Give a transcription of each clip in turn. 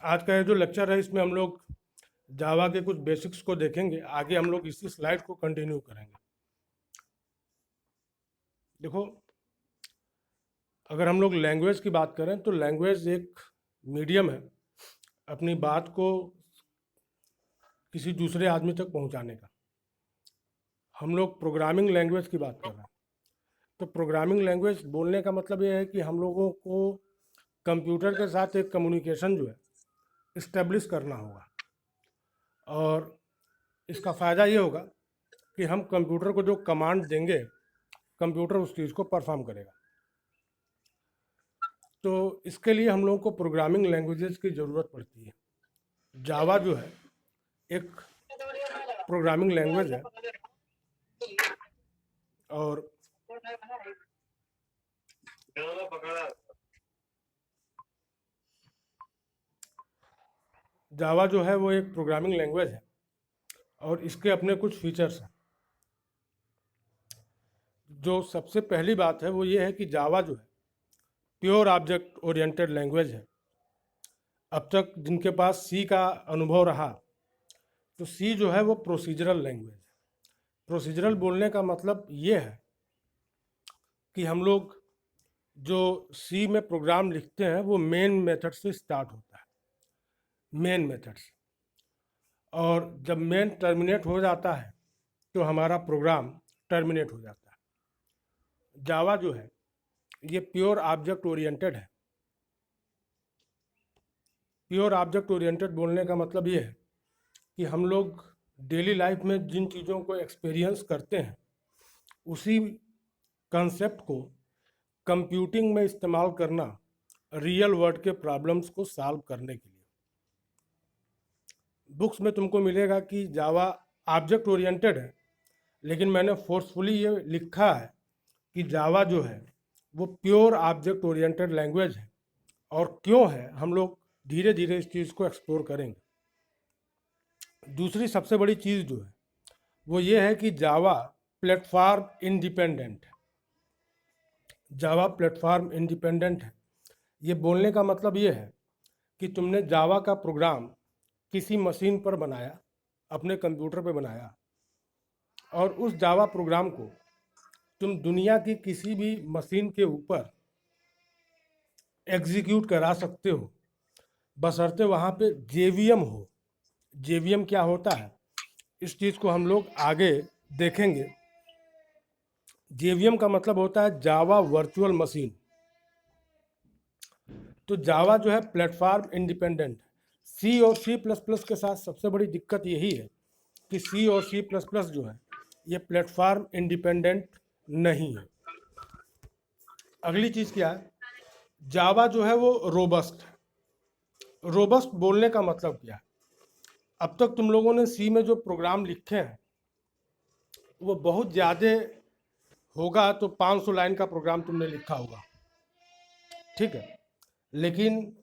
आज का ये जो लेक्चर है इसमें हम लोग जावा के कुछ बेसिक्स को देखेंगे। आगे हम लोग इसी स्लाइड को कंटिन्यू करेंगे। देखो, अगर हम लोग लैंग्वेज की बात करें तो लैंग्वेज एक मीडियम है अपनी बात को किसी दूसरे आदमी तक पहुंचाने का। हम लोग प्रोग्रामिंग लैंग्वेज की बात कर रहे हैं। तो प्रोग्रामिंग लैंग्वेज बोलने का मतलब ये है कि हम लोगों को कंप्यूटर के साथ एक कम्युनिकेशन जो है इस्टेब्लिश करना होगा, और इसका फ़ायदा ये होगा कि हम कंप्यूटर को जो कमांड देंगे कंप्यूटर उस चीज़ को परफॉर्म करेगा। तो इसके लिए हम लोगों को प्रोग्रामिंग लैंग्वेजेस की ज़रूरत पड़ती है। जावा जो है एक प्रोग्रामिंग लैंग्वेज है, और जावा जो है वो एक प्रोग्रामिंग लैंग्वेज है और इसके अपने कुछ फीचर्स हैं। जो सबसे पहली बात है वो ये है कि जावा जो है प्योर ऑब्जेक्ट ओरिएंटेड लैंग्वेज है। अब तक जिनके पास सी का अनुभव रहा तो सी जो है वो प्रोसीजरल लैंग्वेज है। प्रोसीजरल बोलने का मतलब ये है कि हम लोग जो सी में प्रोग्राम लिखते हैं वो मेन मेथड से स्टार्ट होता है, मेन मेथड से, और जब मेन टर्मिनेट हो जाता है तो हमारा प्रोग्राम टर्मिनेट हो जाता है। जावा जो है ये प्योर ऑब्जेक्ट ओरिएंटेड है। प्योर ऑब्जेक्ट ओरिएंटेड बोलने का मतलब ये है कि हम लोग डेली लाइफ में जिन चीज़ों को एक्सपीरियंस करते हैं उसी कंसेप्ट को कंप्यूटिंग में इस्तेमाल करना रियल वर्ल्ड के प्रॉब्लम्स को सॉल्व करने के लिए। बुक्स में तुमको मिलेगा कि जावा ऑब्जेक्ट ओरिएंटेड है, लेकिन मैंने फोर्सफुली ये लिखा है कि जावा जो है वो प्योर ऑब्जेक्ट ओरिएंटेड लैंग्वेज है। और क्यों है हम लोग धीरे धीरे इस चीज़ को एक्सप्लोर करेंगे। दूसरी सबसे बड़ी चीज़ जो है वो ये है कि जावा प्लेटफॉर्म इंडिपेंडेंट है। जावा प्लेटफॉर्म इंडिपेंडेंट है। ये बोलने का मतलब ये है कि तुमने जावा का प्रोग्राम किसी मशीन पर बनाया, अपने कंप्यूटर पे बनाया, और उस जावा प्रोग्राम को तुम दुनिया की किसी भी मशीन के ऊपर एग्जीक्यूट करा सकते हो, बशर्ते वहाँ पे जेवीएम हो। जेवीएम क्या होता है इस चीज़ को हम लोग आगे देखेंगे। जेवीएम का मतलब होता है जावा वर्चुअल मशीन। तो जावा जो है प्लेटफॉर्म इंडिपेंडेंट है। सी और सी प्लस प्लस के साथ सबसे बड़ी दिक्कत यही है कि सी और सी प्लस प्लस जो है ये प्लेटफॉर्म इंडिपेंडेंट नहीं है। अगली चीज़ क्या है, जावा जो है वो रोबस्ट है। रोबस्ट बोलने का मतलब क्या है, अब तक तुम लोगों ने सी में जो प्रोग्राम लिखे हैं वो बहुत ज़्यादा होगा तो 500 लाइन का प्रोग्राम तुमने लिखा होगा, ठीक है। लेकिन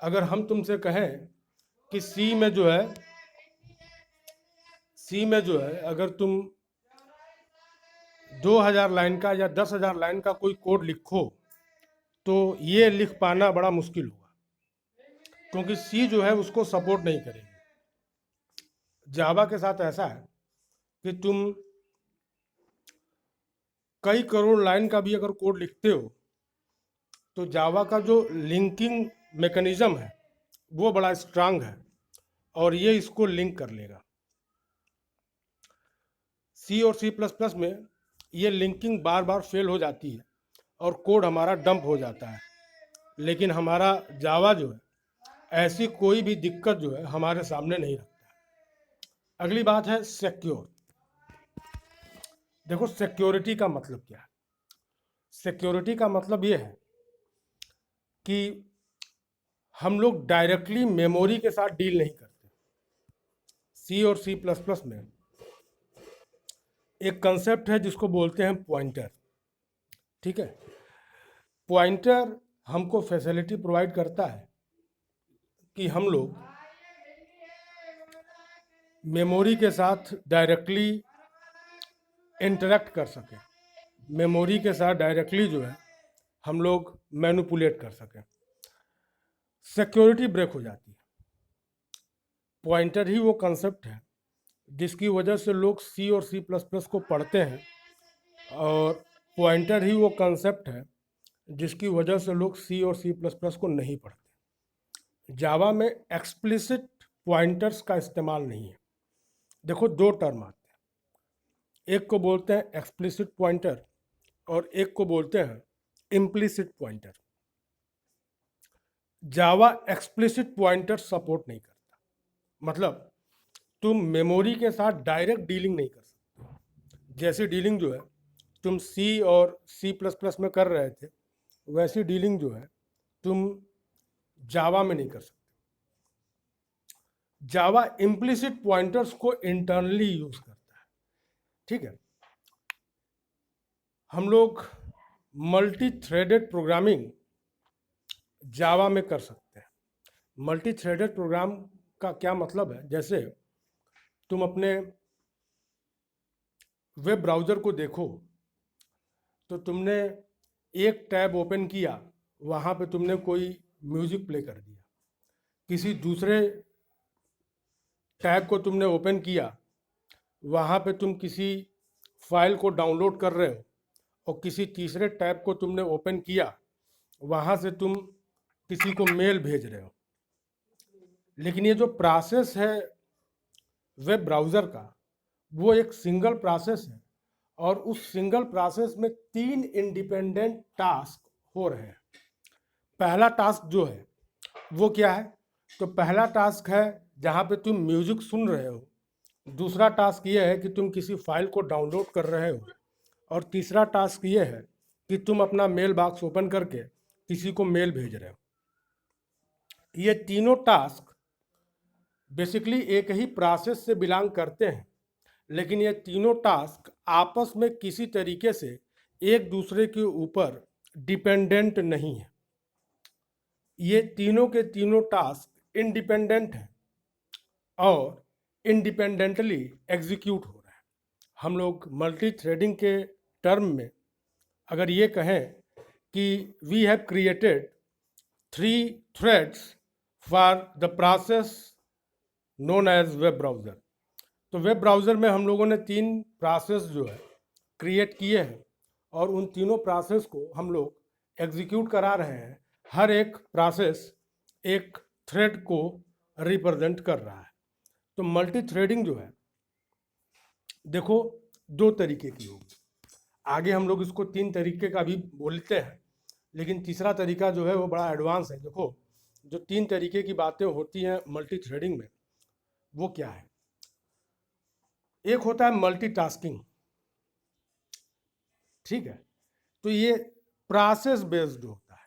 अगर हम तुमसे कहें कि सी में जो है अगर तुम 2000 लाइन का या 10,000 लाइन का कोई कोड लिखो तो ये लिख पाना बड़ा मुश्किल होगा, क्योंकि सी जो है उसको सपोर्ट नहीं करेगी। जावा के साथ ऐसा है कि तुम कई करोड़ लाइन का भी अगर कोड लिखते हो तो जावा का जो लिंकिंग मैकेनिज्म है वो बड़ा स्ट्रांग है और ये इसको लिंक कर लेगा। सी और सी प्लस प्लस में ये लिंकिंग बार बार फेल हो जाती है और कोड हमारा डंप हो जाता है, लेकिन हमारा जावा जो है ऐसी कोई भी दिक्कत जो है हमारे सामने नहीं रखता। अगली बात है सिक्योर। देखो, सिक्योरिटी का मतलब क्या है। सिक्योरिटी का मतलब ये है कि हम लोग डायरेक्टली मेमोरी के साथ डील नहीं करते। सी और सी प्लस प्लस में एक कंसेप्ट है जिसको बोलते हैं पॉइंटर, ठीक है। पॉइंटर हमको फैसिलिटी प्रोवाइड करता है कि हम लोग मेमोरी के साथ डायरेक्टली इंटरेक्ट कर सकें, मेमोरी के साथ डायरेक्टली जो है हम लोग मैनिपुलेट कर सकें। सिक्योरिटी ब्रेक हो जाती है। पॉइंटर ही वो कंसेप्ट है जिसकी वजह से लोग सी और सी प्लस प्लस को पढ़ते हैं, और पॉइंटर ही वो कंसेप्ट है जिसकी वजह से लोग सी और सी प्लस प्लस को नहीं पढ़ते। जावा में एक्सप्लिसिट पॉइंटर्स का इस्तेमाल नहीं है। देखो, दो टर्म आते हैं, एक को बोलते हैं एक्सप्लिसिट पॉइंटर और एक को बोलते हैं इम्प्लिसिट पॉइंटर। जावा एक्सप्लिसिट पॉइंटर सपोर्ट नहीं करता, मतलब तुम मेमोरी के साथ डायरेक्ट डीलिंग नहीं कर सकते। जैसी डीलिंग जो है तुम सी और सी प्लस प्लस में कर रहे थे, वैसी डीलिंग जो है तुम जावा में नहीं कर सकते। जावा इम्प्लिसिट पॉइंटर्स को इंटरनली यूज करता है। ठीक है, हम लोग मल्टी थ्रेडेड प्रोग्रामिंग जावा में कर सकते हैं। मल्टी थ्रेडेड प्रोग्राम का क्या मतलब है? जैसे तुम अपने वेब ब्राउज़र को देखो तो तुमने एक टैब ओपन किया, वहाँ पे तुमने कोई म्यूज़िक प्ले कर दिया। किसी दूसरे टैब को तुमने ओपन किया, वहाँ पे तुम किसी फाइल को डाउनलोड कर रहे हो, और किसी तीसरे टैब को तुमने ओपन किया, वहाँ से तुम किसी को मेल भेज रहे हो। लेकिन ये जो प्रोसेस है वेब ब्राउज़र का, वो एक सिंगल प्रोसेस है, और उस सिंगल प्रोसेस में 3 इंडिपेंडेंट टास्क हो रहे हैं। पहला टास्क जो है वो क्या है? तो पहला टास्क है जहाँ पे तुम म्यूजिक सुन रहे हो, दूसरा टास्क ये है कि तुम किसी फाइल को डाउनलोड कर रहे हो, और तीसरा टास्क ये है कि तुम अपना मेल बॉक्स ओपन करके किसी को मेल भेज रहे हो। ये तीनों टास्क बेसिकली एक ही प्रोसेस से बिलोंग करते हैं, लेकिन ये तीनों टास्क आपस में किसी तरीके से एक दूसरे के ऊपर डिपेंडेंट नहीं है। ये तीनों के तीनों टास्क इंडिपेंडेंट हैं और इंडिपेंडेंटली एग्जीक्यूट हो रहा है। हम लोग मल्टी थ्रेडिंग के टर्म में अगर ये कहें कि we have created 3 threads for the process known as web browser, तो वेब ब्राउज़र में हम लोगों ने 3 प्रोसेस जो है क्रिएट किए हैं, और उन तीनों प्रोसेस को हम लोग एग्जीक्यूट करा रहे हैं। हर एक प्रोसेस एक थ्रेड को रिप्रेजेंट कर रहा है। तो मल्टी थ्रेडिंग जो है, देखो, 2 तरीके की होगी। आगे हम लोग इसको 3 तरीके का भी बोलते हैं, लेकिन तीसरा तरीका जो है वो बड़ा एडवांस है। देखो, जो 3 तरीके की बातें होती हैं मल्टी थ्रेडिंग में, वो क्या है? एक होता है मल्टीटास्किंग। ठीक है, तो ये प्रोसेस बेस्ड होता है।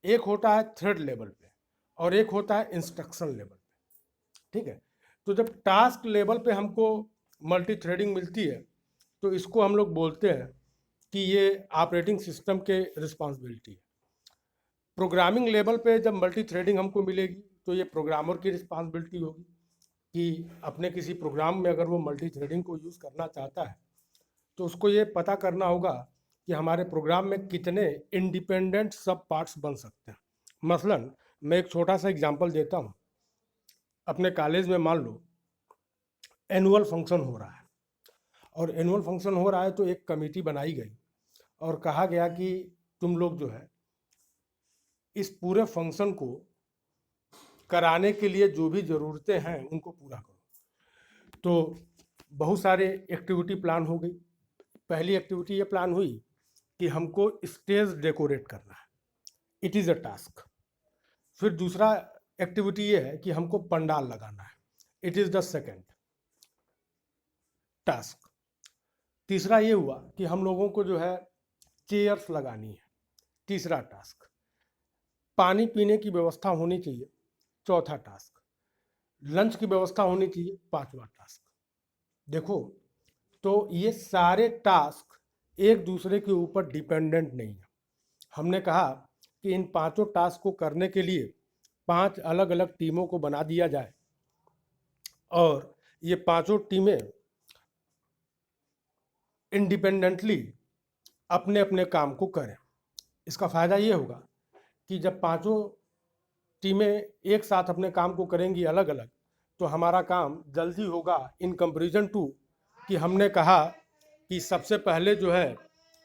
एक होता है थ्रेड लेवल पे और एक होता है इंस्ट्रक्शन लेवल पे। ठीक है, तो जब टास्क लेवल पे हमको मल्टी थ्रेडिंग मिलती है, तो इसको हम लोग बोलते हैं कि ये ऑपरेटिंग सिस्टम के रिस्पॉन्सिबिलिटी है। प्रोग्रामिंग लेवल पे जब मल्टी थ्रेडिंग हमको मिलेगी, तो ये प्रोग्रामर की रिस्पॉन्सिबिलिटी होगी कि अपने किसी प्रोग्राम में अगर वो मल्टी थ्रेडिंग को यूज़ करना चाहता है, तो उसको ये पता करना होगा कि हमारे प्रोग्राम में कितने इंडिपेंडेंट सब पार्ट्स बन सकते हैं। मसलन मैं एक छोटा सा एग्जांपल देता हूँ। अपने कॉलेज में मान लो एनुअल फंक्शन हो रहा है, और एनुअल फंक्शन हो रहा है तो एक कमेटी बनाई गई और कहा गया कि तुम लोग जो है इस पूरे फंक्शन को कराने के लिए जो भी ज़रूरतें हैं उनको पूरा करो। तो बहुत सारे एक्टिविटी प्लान हो गई। पहली एक्टिविटी ये प्लान हुई कि हमको स्टेज डेकोरेट करना है, इट इज़ अ टास्क। फिर दूसरा एक्टिविटी ये है कि हमको पंडाल लगाना है, it is the second task. तीसरा ये हुआ कि हम लोगों को जो है चेयर्स लगानी है, तीसरा टास्क। पानी पीने की व्यवस्था होनी चाहिए, चौथा टास्क। लंच की व्यवस्था होनी चाहिए, पांचवा टास्क। देखो, तो ये सारे टास्क एक दूसरे के ऊपर डिपेंडेंट नहीं है। हमने कहा कि इन पांचों टास्क को करने के लिए 5 अलग अलग टीमों को बना दिया जाए, और ये पांचों टीमें इंडिपेंडेंटली अपने अपने काम को करें। इसका फ़ायदा ये होगा कि जब पांचों टीमें एक साथ अपने काम को करेंगी अलग अलग, तो हमारा काम जल्दी होगा इन कंपैरिजन टू कि हमने कहा कि सबसे पहले जो है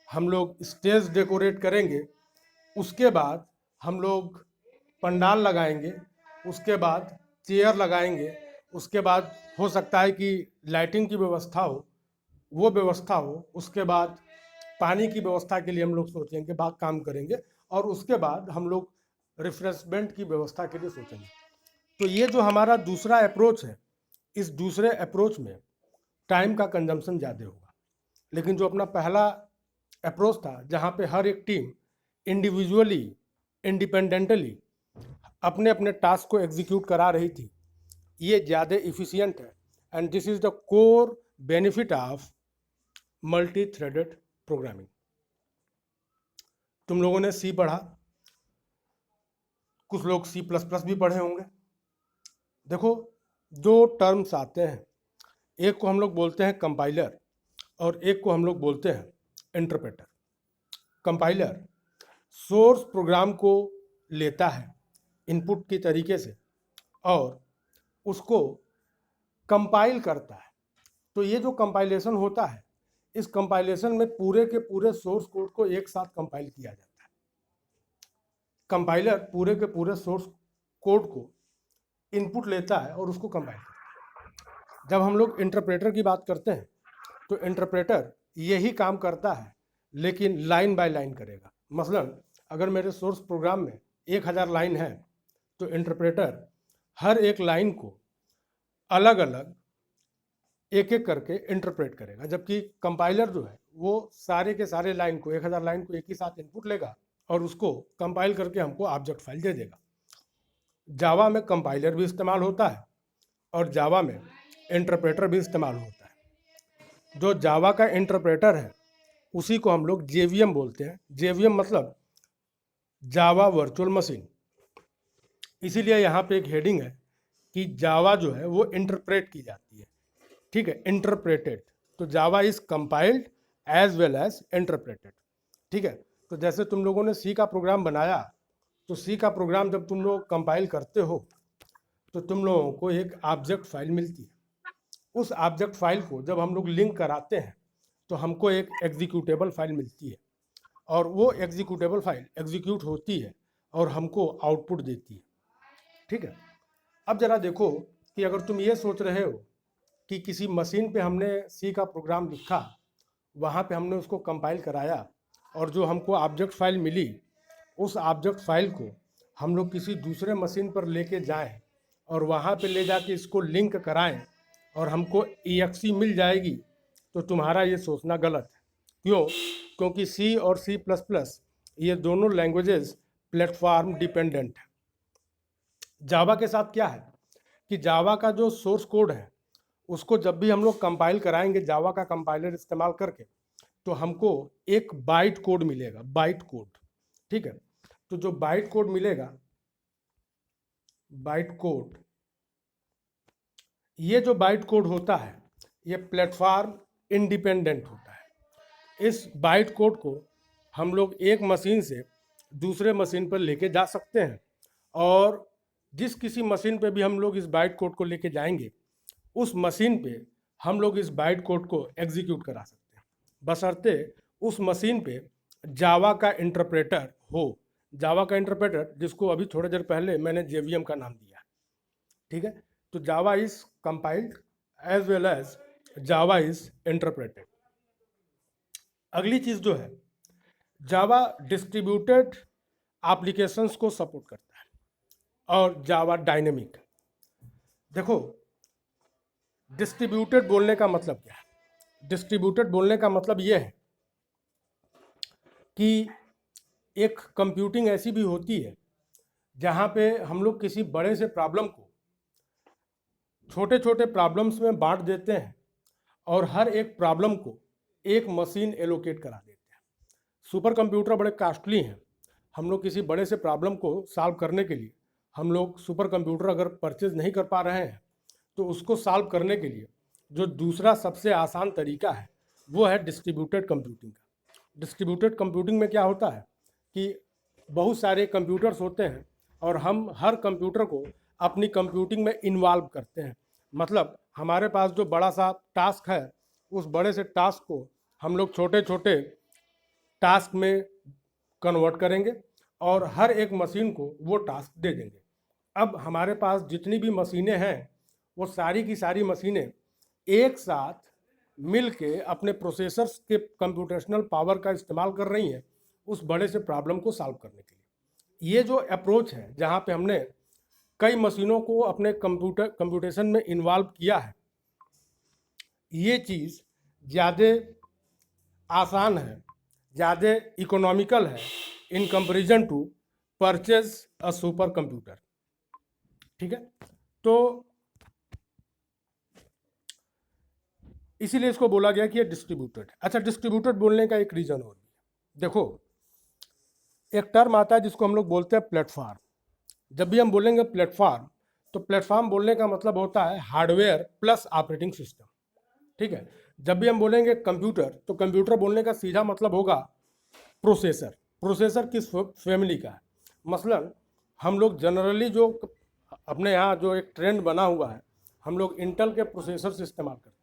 हम लोग स्टेज डेकोरेट करेंगे, उसके बाद हम लोग पंडाल लगाएंगे, उसके बाद चेयर लगाएंगे, उसके बाद हो सकता है कि लाइटिंग की व्यवस्था हो, वो व्यवस्था हो, उसके बाद पानी की व्यवस्था के लिए हम लोग सोचेंगे, बात काम करेंगे, और उसके बाद हम लोग रिफ्रेशमेंट की व्यवस्था के लिए सोचेंगे। तो ये जो हमारा दूसरा अप्रोच है, इस दूसरे अप्रोच में टाइम का कंजम्पशन ज़्यादा होगा। लेकिन जो अपना पहला अप्रोच था, जहाँ पे हर एक टीम इंडिविजुअली इंडिपेंडेंटली अपने अपने टास्क को एग्जीक्यूट करा रही थी, ये ज़्यादा इफिशियंट है। And this is the core benefit of multi threaded programming. तुम लोगों ने सी पढ़ा, कुछ लोग सी प्लस प्लस भी पढ़े होंगे। देखो, दो टर्म्स आते हैं, एक को हम लोग बोलते हैं कंपाइलर और एक को हम लोग बोलते हैं इंटरप्रेटर। कंपाइलर सोर्स प्रोग्राम को लेता है इनपुट की तरीके से और उसको कंपाइल करता है। तो ये जो कंपाइलेशन होता है, इस कंपाइलेशन में पूरे के पूरे सोर्स कोड को एक साथ कंपाइल किया जाता है। कंपाइलर पूरे के पूरे सोर्स कोड को इनपुट लेता है और उसको कंपाइल करता है। जब हम लोग इंटरप्रेटर की बात करते हैं तो इंटरप्रेटर यही काम करता है, लेकिन लाइन बाय लाइन करेगा। मसलन अगर मेरे सोर्स प्रोग्राम में 1000 लाइन है तो इंटरप्रेटर हर एक लाइन को अलग अलग एक एक करके इंटरप्रेट करेगा, जबकि कंपाइलर जो है वो सारे के सारे लाइन को 1000 लाइन को एक ही साथ इनपुट लेगा और उसको कंपाइल करके हमको ऑब्जेक्ट फाइल दे देगा। जावा में कंपाइलर भी इस्तेमाल होता है और जावा में इंटरप्रेटर भी इस्तेमाल होता है। जो जावा का इंटरप्रेटर है उसी को हम लोग जेवीएम बोलते हैं। जेवीएम मतलब जावा वर्चुअल मशीन। इसीलिए यहाँ पे एक हेडिंग है कि जावा जो है वो इंटरप्रेट की जाती है, ठीक है, इंटरप्रेटेड। तो Java is compiled as well as interpreted, ठीक है। तो जैसे तुम लोगों ने सी का प्रोग्राम बनाया, तो सी का प्रोग्राम जब तुम लोग कंपाइल करते हो तो तुम लोगों को एक ऑब्जेक्ट फाइल मिलती है। उस ऑब्जेक्ट फाइल को जब हम लोग लिंक कराते हैं तो हमको एक एग्जीक्यूटेबल फाइल मिलती है और वो एग्जीक्यूटेबल फाइल एग्जीक्यूट होती है और हमको आउटपुट देती है, ठीक है। अब जरा देखो कि अगर तुम ये सोच रहे हो कि किसी मशीन पे हमने सी का प्रोग्राम लिखा, वहाँ पे हमने उसको कंपाइल कराया और जो हमको ऑब्जेक्ट फाइल मिली, उस ऑब्जेक्ट फाइल को हम लोग किसी दूसरे मशीन पर लेके जाएं और वहाँ पे ले जाके इसको लिंक कराएं और हमको EXE मिल जाएगी, तो तुम्हारा ये सोचना गलत है। क्यों? क्योंकि सी और सी प्लस प्लस ये दोनों लैंग्वेजेस प्लेटफॉर्म डिपेंडेंट है। जावा के साथ क्या है कि जावा का जो सोर्स कोड है उसको जब भी हम लोग कंपाइल कराएंगे जावा का कंपाइलर इस्तेमाल करके, तो हमको एक बाइट कोड मिलेगा, बाइट कोड, ठीक है। तो जो बाइट कोड मिलेगा, बाइट कोड, ये जो बाइट कोड होता है ये प्लेटफॉर्म इंडिपेंडेंट होता है। इस बाइट कोड को हम लोग एक मशीन से दूसरे मशीन पर लेके जा सकते हैं और जिस किसी मशीन पे भी हम लोग इस बाइट कोड को लेके जाएंगे, उस मशीन पे हम लोग इस बाइट कोड को एग्जीक्यूट करा सकते हैं, बशर्ते उस मशीन पे जावा का इंटरप्रेटर हो। जावा का इंटरप्रेटर जिसको अभी थोड़ी देर पहले मैंने जेवीएम का नाम दिया, ठीक है। तो Java is compiled as well as Java is interpreted. अगली चीज़ जो है, जावा डिस्ट्रीब्यूटेड एप्लीकेशंस को सपोर्ट करता है और जावा डायनेमिक। देखो, डिस्ट्रीब्यूटेड बोलने का मतलब क्या है? डिस्ट्रीब्यूटेड बोलने का मतलब ये है कि एक कंप्यूटिंग ऐसी भी होती है जहाँ पे हम लोग किसी बड़े से प्रॉब्लम को छोटे छोटे प्रॉब्लम्स में बांट देते हैं और हर एक प्रॉब्लम को एक मशीन एलोकेट करा देते हैं। सुपर कंप्यूटर बड़े कॉस्टली हैं। हम लोग किसी बड़े से प्रॉब्लम को सॉल्व करने के लिए हम लोग सुपर कंप्यूटर अगर परचेज नहीं कर पा रहे हैं तो उसको सॉल्व करने के लिए जो दूसरा सबसे आसान तरीका है वो है डिस्ट्रीब्यूटेड कंप्यूटिंग का। डिस्ट्रीब्यूटेड कंप्यूटिंग में क्या होता है कि बहुत सारे कंप्यूटर्स होते हैं और हम हर कंप्यूटर को अपनी कंप्यूटिंग में इन्वॉल्व करते हैं। मतलब हमारे पास जो बड़ा सा टास्क है, उस बड़े से टास्क को हम लोग छोटे छोटे टास्क में कन्वर्ट करेंगे और हर एक मशीन को वो टास्क दे देंगे। अब हमारे पास जितनी भी मशीनें हैं, वो सारी की सारी मशीनें एक साथ मिल के अपने प्रोसेसर्स के कंप्यूटेशनल पावर का इस्तेमाल कर रही हैं उस बड़े से प्रॉब्लम को सॉल्व करने के लिए। ये जो अप्रोच है, जहाँ पे हमने कई मशीनों को अपने कंप्यूटेशन में इन्वॉल्व किया है, ये चीज़ ज़्यादा आसान है, ज़्यादा इकोनॉमिकल है in comparison to purchase a super computer. ठीक है, तो इसीलिए इसको बोला गया कि ये डिस्ट्रीब्यूटेड है। अच्छा, डिस्ट्रीब्यूटेड बोलने का एक रीज़न और भी है। देखो, एक टर्म आता है जिसको हम लोग बोलते हैं प्लेटफॉर्म। जब भी हम बोलेंगे प्लेटफॉर्म, तो प्लेटफॉर्म बोलने का मतलब होता है हार्डवेयर प्लस ऑपरेटिंग सिस्टम। ठीक है, जब भी हम बोलेंगे कंप्यूटर, तो कंप्यूटर बोलने का सीधा मतलब होगा प्रोसेसर। प्रोसेसर किस फैमिली का है? मसलन हम लोग जनरली जो अपने यहाँ जो एक ट्रेंड बना हुआ है, हम लोग इंटेल के प्रोसेसर इस्तेमाल करते हैं।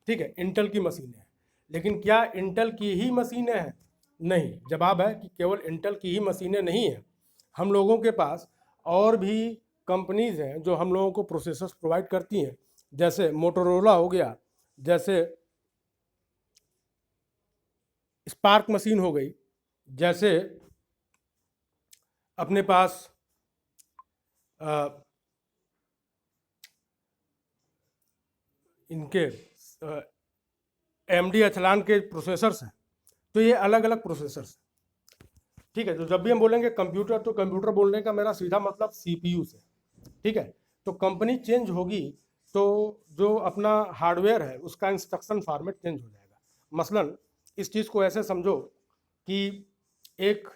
ठीक है, इंटेल की मशीनें हैं, लेकिन क्या इंटेल की ही मशीनें हैं? नहीं। जवाब है कि केवल इंटेल की ही मशीनें नहीं हैं। हम लोगों के पास और भी कंपनीज़ हैं जो हम लोगों को प्रोसेसर्स प्रोवाइड करती हैं, जैसे मोटोरोला हो गया, जैसे स्पार्क मशीन हो गई, जैसे अपने पास इनके AMD अचलान के प्रोसेसर्स हैं। तो ये अलग अलग प्रोसेसर्स। ठीक है, तो जब भी हम बोलेंगे कंप्यूटर, तो कंप्यूटर बोलने का मेरा सीधा मतलब CPU से। ठीक है, तो कंपनी चेंज होगी तो जो अपना हार्डवेयर है उसका इंस्ट्रक्शन फॉर्मेट चेंज हो जाएगा। मसलन इस चीज़ को ऐसे समझो कि एक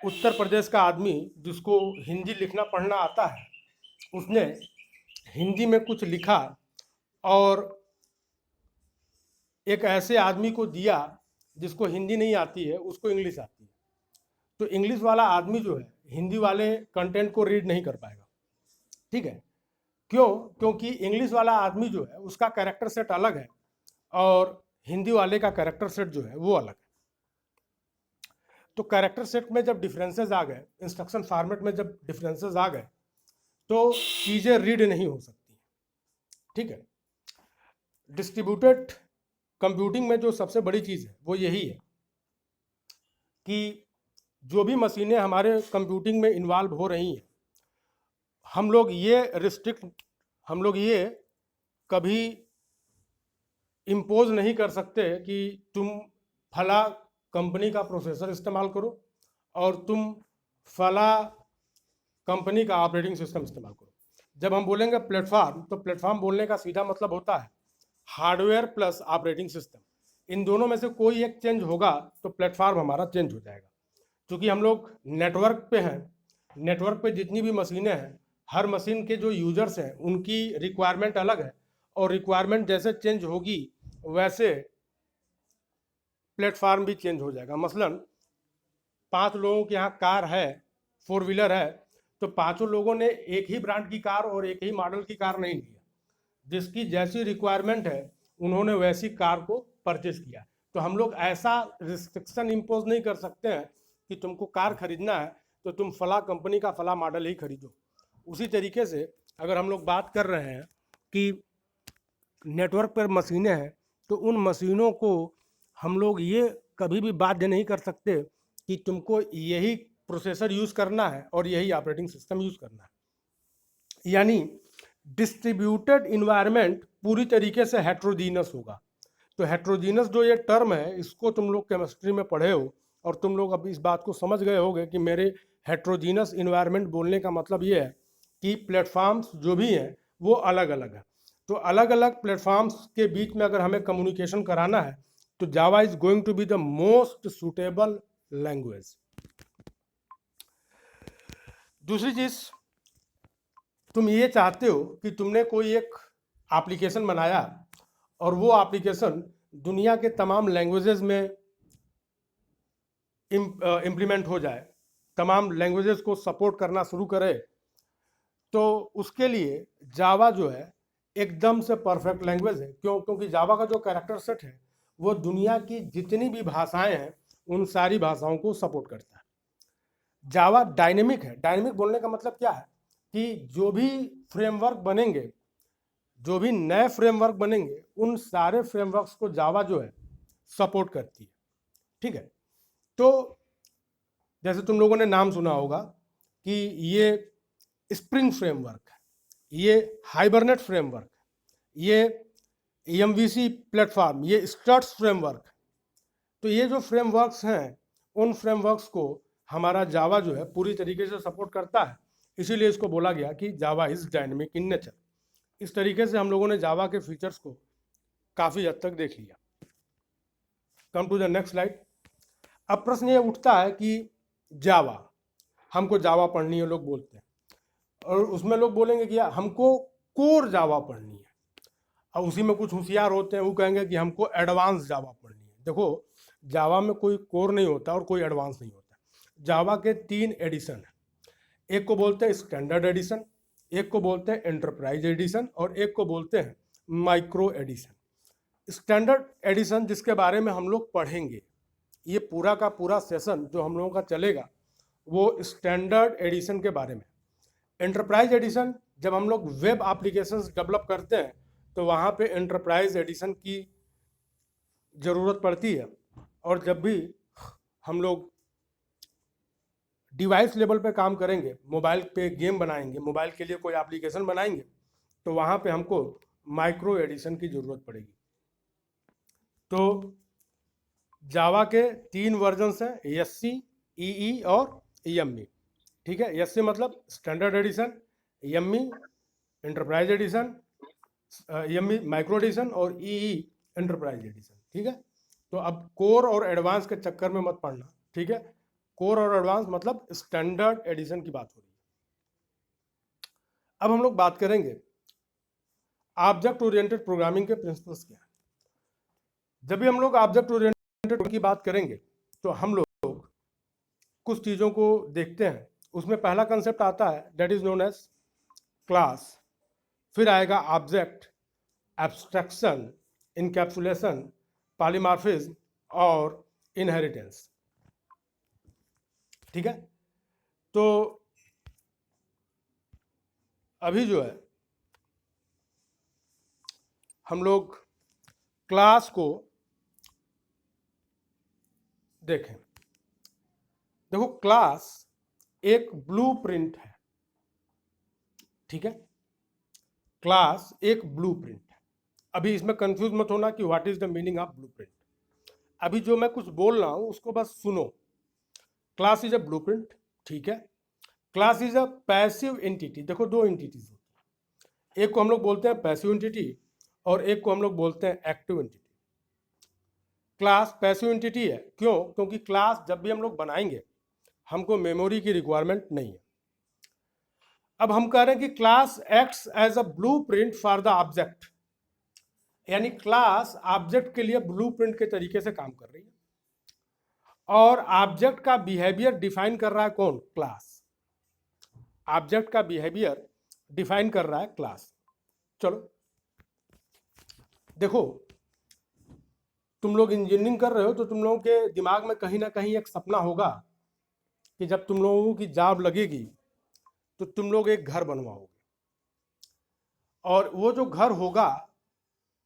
उत्तर प्रदेश का आदमी जिसको हिंदी लिखना पढ़ना आता है, उसने हिंदी में कुछ लिखा और एक ऐसे आदमी को दिया जिसको हिंदी नहीं आती है, उसको इंग्लिश आती है। तो इंग्लिश वाला आदमी जो है हिंदी वाले कंटेंट को रीड नहीं कर पाएगा। ठीक है, क्यों? क्योंकि इंग्लिश वाला आदमी जो है उसका कैरेक्टर सेट अलग है और हिंदी वाले का कैरेक्टर सेट जो है वो अलग है। तो कैरेक्टर सेट में जब डिफरेंसेस आ गए, इंस्ट्रक्शन फॉर्मेट में जब डिफरेंसेस आ गए, तो चीज़ें रीड नहीं हो सकती। ठीक है, डिस्ट्रीब्यूटेड कंप्यूटिंग में जो सबसे बड़ी चीज़ है वो यही है कि जो भी मशीनें हमारे कंप्यूटिंग में इन्वॉल्व हो रही हैं, हम लोग ये कभी इम्पोज नहीं कर सकते कि तुम फला कंपनी का प्रोसेसर इस्तेमाल करो और तुम फला कंपनी का ऑपरेटिंग सिस्टम इस्तेमाल करो। जब हम बोलेंगे प्लेटफॉर्म, तो प्लेटफॉर्म बोलने का सीधा मतलब होता है हार्डवेयर प्लस ऑपरेटिंग सिस्टम। इन दोनों में से कोई एक चेंज होगा तो प्लेटफॉर्म हमारा चेंज हो जाएगा। क्योंकि हम लोग नेटवर्क पे हैं, नेटवर्क पे जितनी भी मशीनें हैं, हर मशीन के जो यूजर्स हैं उनकी रिक्वायरमेंट अलग है, और रिक्वायरमेंट जैसे चेंज होगी वैसे प्लेटफॉर्म भी चेंज हो जाएगा। मसलन 5 लोगों के यहाँ कार है, 4 व्हीलर है, तो 5 लोगों ने एक ही ब्रांड की कार और एक ही मॉडल की कार नहीं लिया। जिसकी जैसी रिक्वायरमेंट है उन्होंने वैसी कार को परचेज किया। तो हम लोग ऐसा रिस्ट्रिक्शन इम्पोज नहीं कर सकते हैं कि तुमको कार खरीदना है तो तुम फला कंपनी का फला मॉडल ही खरीदो। उसी तरीके से अगर हम लोग बात कर रहे हैं कि नेटवर्क पर मशीनें हैं, तो उन मशीनों को हम लोग ये कभी भी बाध्य नहीं कर सकते कि तुमको यही प्रोसेसर यूज़ करना है और यही ऑपरेटिंग सिस्टम यूज़ करना है। यानी डिस्ट्रीब्यूटेड इन्वायरमेंट पूरी तरीके से हेट्रोजीनस होगा। तो हेट्रोजीनस जो ये टर्म है, इसको तुम लोग केमिस्ट्री में पढ़े हो और तुम लोग अब इस बात को समझ गए होगे कि मेरे हेट्रोजीनस इन्वायरमेंट बोलने का मतलब ये है कि प्लेटफॉर्म्स जो भी हैं वो अलग अलग है। तो अलग अलग प्लेटफॉर्म्स के बीच में अगर हमें कम्युनिकेशन कराना है तो Java is going to be the most suitable language. दूसरी चीज़, तुम ये चाहते हो कि तुमने कोई एक एप्लीकेशन बनाया और वो एप्लीकेशन दुनिया के तमाम लैंग्वेजेस में इम्प्लीमेंट हो जाए, तमाम लैंग्वेजेस को सपोर्ट करना शुरू करे। तो उसके लिए जावा जो है एकदम से परफेक्ट लैंग्वेज है। क्यों? क्योंकि जावा का जो कैरेक्टर सेट है वो दुनिया की जितनी भी भाषाएं हैं उन सारी भाषाओं को सपोर्ट करता है। जावा डायनेमिक है। डायनेमिक बोलने का मतलब क्या है कि जो भी फ्रेमवर्क बनेंगे, जो भी नए फ्रेमवर्क बनेंगे, उन सारे फ्रेमवर्क्स को जावा जो है सपोर्ट करती है। ठीक है, तो जैसे तुम लोगों ने नाम सुना होगा कि ये स्प्रिंग फ्रेमवर्क है, ये हाइबरनेट फ्रेमवर्क, ये एमवीसी प्लेटफॉर्म, ये स्टर्ट्स फ्रेमवर्क। तो ये जो फ्रेमवर्क्स हैं उन फ्रेमवर्क्स को हमारा जावा जो है पूरी तरीके से सपोर्ट करता है, इसीलिए इसको बोला गया कि Java is dynamic in nature. इस तरीके से हम लोगों ने जावा के फीचर्स को काफ़ी हद तक देख लिया। Come to the next slide. अब प्रश्न ये उठता है कि जावा, हमको जावा पढ़नी है लोग बोलते हैं, और उसमें लोग बोलेंगे कि हमको कोर जावा पढ़नी है, और उसी में कुछ होशियार होते हैं वो कहेंगे कि हमको एडवांस जावा पढ़नी है। देखो, जावा में कोई कोर नहीं होता और कोई एडवांस नहीं होता। जावा के 3 एडिशन हैं, एक को बोलते हैं स्टैंडर्ड एडिशन, एक को बोलते हैं एंटरप्राइज एडिशन, और एक को बोलते हैं माइक्रो एडिशन। स्टैंडर्ड एडिशन जिसके बारे में हम लोग पढ़ेंगे, ये पूरा का पूरा सेशन जो हम लोगों का चलेगा वो स्टैंडर्ड एडिशन के बारे में। एंटरप्राइज एडिशन जब हम लोग वेब एप्लीकेशंस डेवलप करते हैं तो वहाँ पे एंटरप्राइज एडिशन की ज़रूरत पड़ती है, और जब भी हम लोग डिवाइस लेवल पे काम करेंगे, मोबाइल पे गेम बनाएंगे, मोबाइल के लिए कोई एप्लीकेशन बनाएंगे, तो वहाँ पे हमको माइक्रो एडिशन की ज़रूरत पड़ेगी। तो जावा के 3 वर्जन्स हैं, एससी, ईई और ईएमई। ठीक है, एससी मतलब standard edition, EME enterprise edition, EME micro edition, और ईई एंटरप्राइज एडिशन। ठीक है, तो अब कोर और एडवांस के चक्कर में मत पड़ना। ठीक है, कोर और एडवांस मतलब स्टैंडर्ड एडिशन की बात हो रही है। अब हम लोग बात करेंगे ऑब्जेक्ट ओरिएंटेड प्रोग्रामिंग के प्रिंसिपल्स क्या है। जब भी हम लोग ऑब्जेक्ट ओरिएंटेड की बात करेंगे तो हम लोग कुछ चीज़ों को देखते हैं। उसमें पहला कंसेप्ट आता है that is known as class, फिर आएगा ऑब्जेक्ट, एब्स्ट्रैक्शन, इनकैप्सुलेशन, पॉलीमॉर्फिज्म और इनहेरिटेंस। ठीक है, तो अभी जो है हम लोग क्लास को देखें। देखो, क्लास एक ब्लूप्रिंट है। ठीक है, क्लास एक ब्लूप्रिंट है। अभी इसमें कंफ्यूज मत होना कि what is the meaning of blueprint. अभी जो मैं कुछ बोल रहा हूं उसको बस सुनो। Class is a blueprint. ठीक है, class is a passive entity. देखो, 2 एंटिटीज होती है, एक को हम लोग बोलते हैं पैसिव एंटिटी और एक को हम लोग बोलते हैं active entity. Class passive entity है, क्यों? क्योंकि क्लास जब भी हम लोग बनाएंगे हमको मेमोरी की रिक्वायरमेंट नहीं है। अब हम कह रहे हैं कि class acts as a blueprint for the object, यानी क्लास ऑब्जेक्ट के लिए ब्लूप्रिंट के तरीके से काम कर रही है, और ऑब्जेक्ट का बिहेवियर डिफाइन कर रहा है कौन? क्लास। ऑब्जेक्ट का बिहेवियर डिफाइन कर रहा है क्लास। चलो देखो, तुम लोग इंजीनियरिंग कर रहे हो तो तुम लोगों के दिमाग में कहीं ना कहीं एक सपना होगा कि जब तुम लोगों की जॉब लगेगी तो तुम लोग एक घर बनवाओगे, और वो जो घर होगा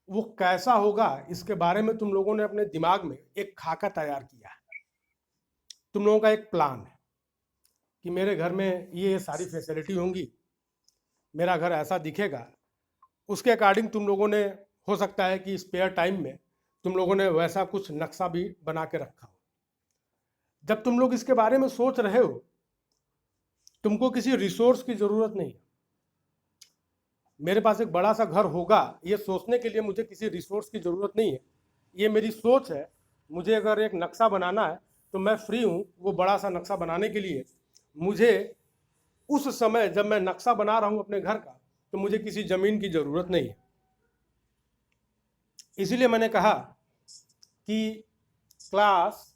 वो कैसा होगा इसके बारे में तुम लोगों ने अपने दिमाग में एक खाका तैयार किया है। तुम लोगों का एक प्लान है कि मेरे घर में ये सारी फैसिलिटी होंगी, मेरा घर ऐसा दिखेगा। उसके अकॉर्डिंग तुम लोगों ने, हो सकता है कि स्पेयर टाइम में तुम लोगों ने वैसा कुछ नक्शा भी बना के रखा हो। जब तुम लोग इसके बारे में सोच रहे हो, तुमको किसी रिसोर्स की ज़रूरत नहीं है। मेरे पास एक बड़ा सा घर होगा, ये सोचने के लिए मुझे किसी रिसोर्स की ज़रूरत नहीं है। ये मेरी सोच है। मुझे अगर एक नक्शा बनाना है तो मैं फ्री हूँ वो बड़ा सा नक्शा बनाने के लिए। मुझे उस समय जब मैं नक्शा बना रहा हूँ अपने घर का तो मुझे किसी ज़मीन की ज़रूरत नहीं है। इसीलिए मैंने कहा कि क्लास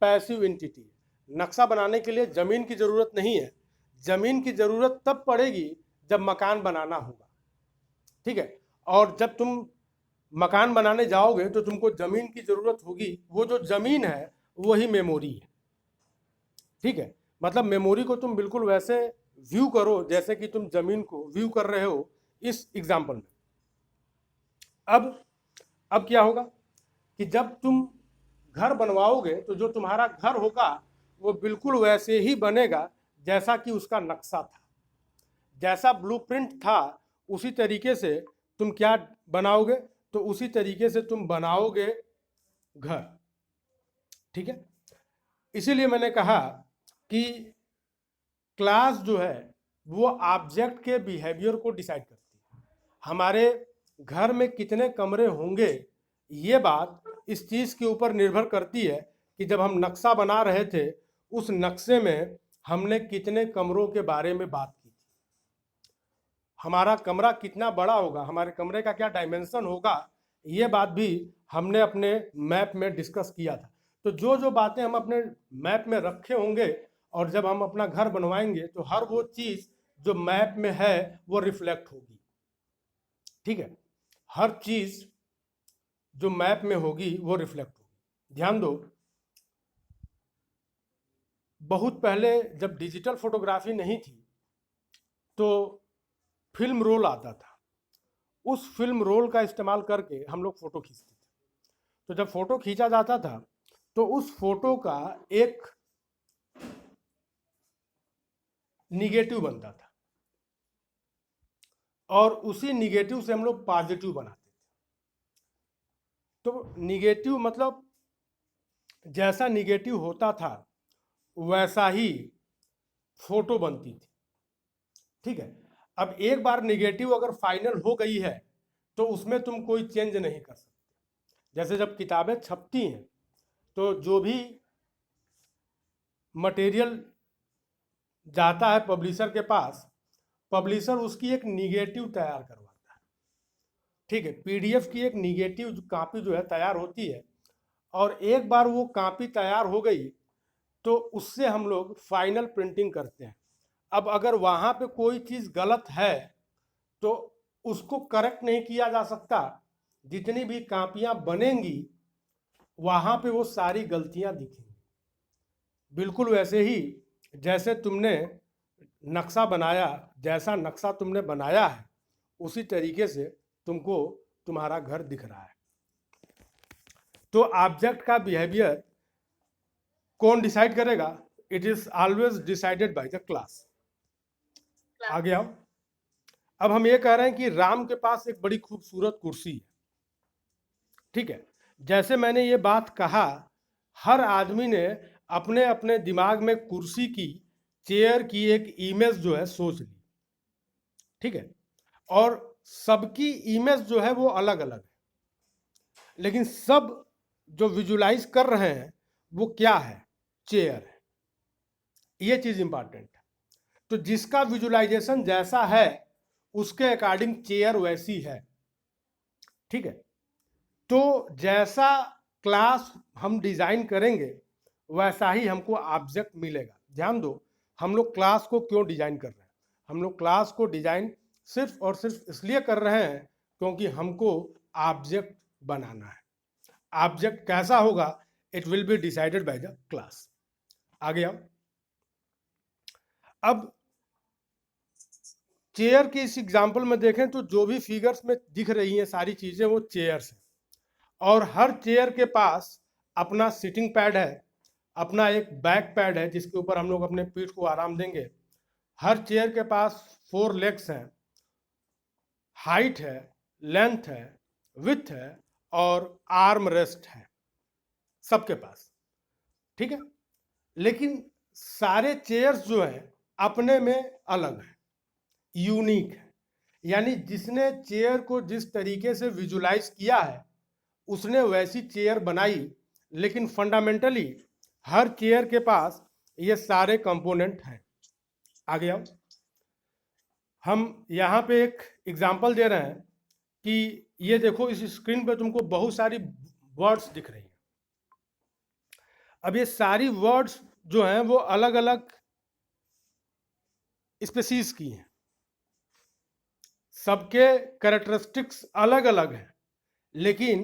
पैसिव एंटिटी है। नक्शा बनाने के लिए ज़मीन की ज़रूरत नहीं है। ज़मीन की ज़रूरत तब पड़ेगी जब मकान बनाना होगा, ठीक है। और जब तुम मकान बनाने जाओगे तो तुमको जमीन की जरूरत होगी, वो जो जमीन है वही मेमोरी है, ठीक है। मतलब मेमोरी को तुम बिल्कुल वैसे व्यू करो जैसे कि तुम जमीन को व्यू कर रहे हो इस एग्जाम्पल में। अब क्या होगा कि जब तुम घर बनवाओगे तो जो तुम्हारा घर होगा वो बिल्कुल वैसे ही बनेगा जैसा कि उसका नक्शा था, जैसा ब्लूप्रिंट था उसी तरीके से तुम क्या बनाओगे, तो उसी तरीके से तुम बनाओगे घर, ठीक है। इसीलिए मैंने कहा कि क्लास जो है वो ऑब्जेक्ट के बिहेवियर को डिसाइड करती है। हमारे घर में कितने कमरे होंगे ये बात इस चीज़ के ऊपर निर्भर करती है कि जब हम नक्शा बना रहे थे उस नक्शे में हमने कितने कमरों के बारे में बात की थी, हमारा कमरा कितना बड़ा होगा, हमारे कमरे का क्या डायमेंशन होगा, ये बात भी हमने अपने मैप में डिस्कस किया था। तो जो जो बातें हम अपने मैप में रखे होंगे और जब हम अपना घर बनवाएंगे तो हर वो चीज़ जो मैप में है वो रिफ्लेक्ट होगी, ठीक है। हर चीज़ जो मैप में होगी वो रिफ्लेक्ट होगी। ध्यान दो, बहुत पहले जब डिजिटल फोटोग्राफी नहीं थी तो फिल्म रोल आता था, उस फिल्म रोल का इस्तेमाल करके हम लोग फोटो खींचते थे। तो जब फोटो खींचा जाता था तो उस फोटो का एक निगेटिव बनता था और उसी निगेटिव से हम लोग पॉजिटिव बनाते थे। तो निगेटिव मतलब जैसा निगेटिव होता था वैसा ही फोटो बनती थी, ठीक है। अब एक बार निगेटिव अगर फाइनल हो गई है तो उसमें तुम कोई चेंज नहीं कर सकते। जैसे जब किताबें छपती हैं तो जो भी मटेरियल जाता है पब्लिशर के पास, पब्लिशर उसकी एक निगेटिव तैयार करवाता है, ठीक है। पीडीएफ की एक निगेटिव कॉपी जो है तैयार होती है और एक बार वो कॉपी तैयार हो गई तो उससे हम लोग फाइनल प्रिंटिंग करते हैं। अब अगर वहाँ पे कोई चीज़ गलत है तो उसको करेक्ट नहीं किया जा सकता, जितनी भी कापियाँ बनेंगी वहाँ पे वो सारी गलतियाँ दिखेंगी। बिल्कुल वैसे ही जैसे तुमने नक्शा बनाया, जैसा नक्शा तुमने बनाया है उसी तरीके से तुमको तुम्हारा घर दिख रहा है। तो ऑब्जेक्ट का बिहेवियर कौन डिसाइड करेगा? It is always decided by the class. आगे आओ। अब हम ये कह रहे हैं कि राम के पास एक बड़ी खूबसूरत कुर्सी है, ठीक है। जैसे मैंने ये बात कहा, हर आदमी ने अपने अपने दिमाग में कुर्सी की, चेयर की एक इमेज जो है सोच ली, ठीक है। और सबकी इमेज जो है वो अलग अलग है, लेकिन सब जो विजुलाइज कर रहे हैं वो क्या है? चेयर है। ये चीज इंपॉर्टेंट है। तो जिसका विजुलाइजेशन जैसा है उसके अकॉर्डिंग चेयर वैसी है, ठीक है। तो जैसा क्लास हम डिजाइन करेंगे वैसा ही हमको ऑब्जेक्ट मिलेगा। ध्यान दो, हम लोग क्लास को क्यों डिजाइन कर रहे हैं? हम लोग क्लास को डिजाइन सिर्फ और सिर्फ इसलिए कर रहे हैं क्योंकि हमको ऑब्जेक्ट बनाना है। ऑब्जेक्ट कैसा होगा? It will be decided by the class. आगे आओ। अब चेयर के इस एग्जाम्पल में देखें तो जो भी फिगर्स में दिख रही हैं सारी चीजें वो चेयर्स हैं, और हर चेयर के पास अपना सिटिंग पैड है, अपना एक बैक पैड है जिसके ऊपर हम लोग अपने पीठ को आराम देंगे। हर चेयर के पास 4 लेग्स हैं, हाइट है, लेंथ है, विड्थ है और आर्म रेस्ट है सबके पास, ठीक है। लेकिन सारे चेयर्स जो हैं अपने में अलग हैं, यूनिक है। यानी जिसने चेयर को जिस तरीके से विजुलाइज किया है उसने वैसी चेयर बनाई, लेकिन फंडामेंटली हर चेयर के पास ये सारे कंपोनेंट हैं। आगे आओ। हम यहाँ पे एक एग्जांपल दे रहे हैं कि ये देखो, इस स्क्रीन पे तुमको बहुत सारी वर्ड्स दिख रही हैं। अब ये सारी वर्ड्स जो हैं वो अलग अलग स्पेसीज की हैं, सबके कैरेक्टरिस्टिक्स अलग अलग हैं, लेकिन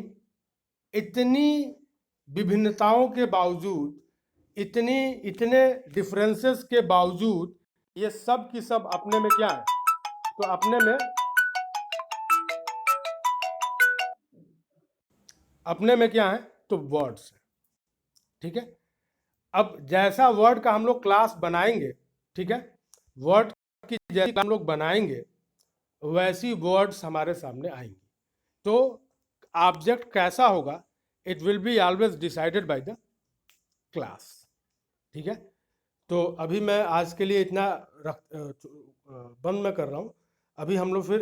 इतनी विभिन्नताओं के बावजूद, इतने डिफरेंसेस के बावजूद, ये सब की सब अपने में क्या है, तो अपने में क्या है, तो वर्ड्स है। ठीक है, अब जैसा वर्ड का हम लोग क्लास बनाएंगे, ठीक है, वर्ड की जैसी हम लोग बनाएंगे वैसी वर्ड्स हमारे सामने आएंगी। तो ऑब्जेक्ट कैसा होगा, it will be always decided by the class. ठीक है, तो अभी मैं आज के लिए इतना बंद मैं कर रहा हूँ। अभी हम लोग फिर